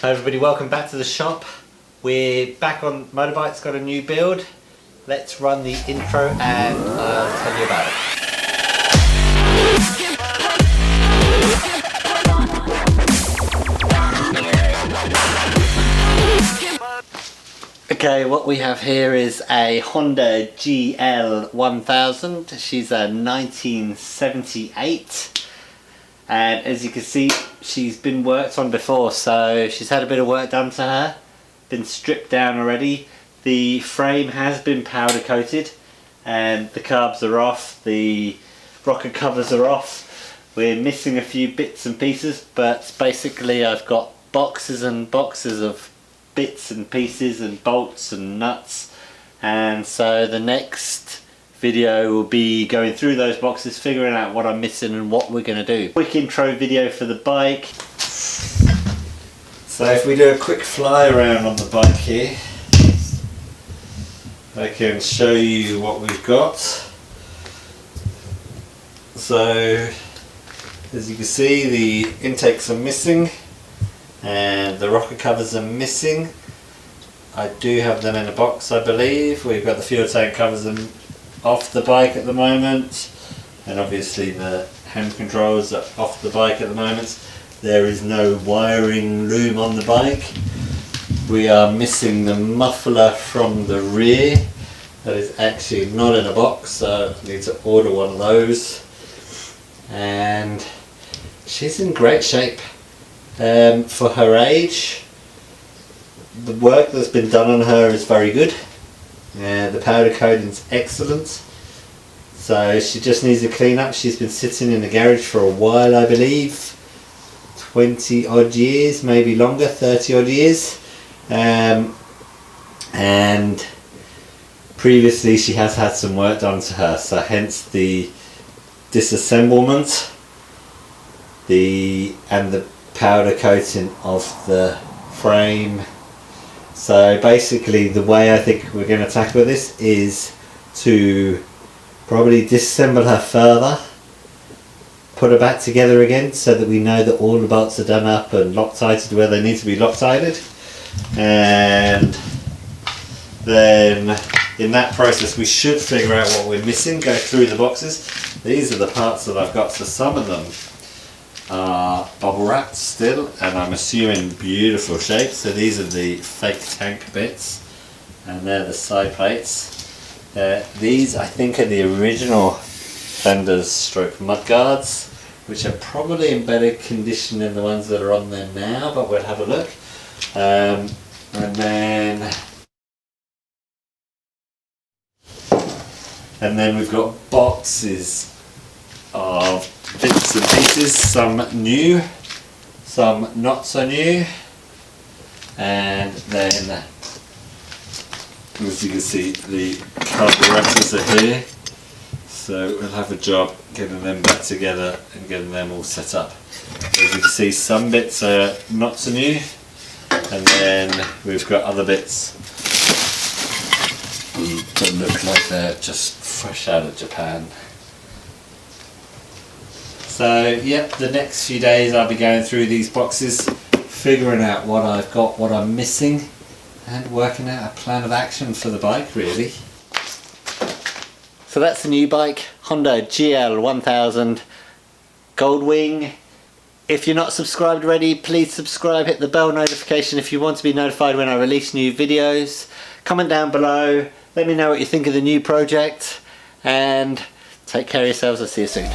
Hi everybody, welcome back to the shop. We're back on motorbikes, got a new build. Let's run the intro and I'll tell you about it. Okay, what we have here is a Honda GL1000. She's a 1978. And as you can see, she's been worked on before, so she's had a bit of work done to her. Been stripped down already. The frame has been powder coated and the carbs are off, the rocker covers are off. We're missing a few bits and pieces, but basically I've got boxes and boxes of bits and pieces and bolts and nuts, and so the next video will be going through those boxes, figuring out what I'm missing and what we're going to do. Quick intro video for the bike. So if we do a quick fly around on the bike here, I can show you what we've got. So as you can see, the intakes are missing and the rocker covers are missing. I do have them in a box, I believe. We've got the fuel tank covers off the bike at the moment, and obviously the hand controls are off the bike at the moment. There is no wiring loom on the bike. We are missing the muffler from the rear. That is actually not in a box, so I need to order one of those. And she's in great shape for her age. The work that's been done on her is very good. The powder coating's excellent, so she just needs a clean up. She's been sitting in the garage for a while, I believe, 20 odd years, maybe longer, 30 odd years, and previously she has had some work done to her, so hence the disassemblement and the powder coating of the frame. So basically the way I think we're going to tackle this is to probably disassemble her further, put her back together again so that we know that all the bolts are done up and Loctited where they need to be Loctited, and then in that process we should figure out what we're missing, go through the boxes. These are the parts that I've got, so some of them are bubble wrapped still, and I'm assuming beautiful shape. So these are the fake tank bits, and they're the side plates. These I think are the original fenders stroke mud guards, which are probably in better condition than the ones that are on there now, but we'll have a look. And then we've got boxes of bits and pieces, some new, some not so new, and then as you can see the carburetors are here, so we'll have a job getting them back together and getting them all set up. As you can see, some bits are not so new, and then we've got other bits that look like they're just fresh out of Japan. So yep, the next few days I'll be going through these boxes, figuring out what I've got, what I'm missing, and working out a plan of action for the bike really. So that's the new bike, Honda GL1000 Goldwing. If you're not subscribed already, please subscribe, hit the bell notification if you want to be notified when I release new videos. Comment down below, let me know what you think of the new project, and take care of yourselves. I'll see you soon.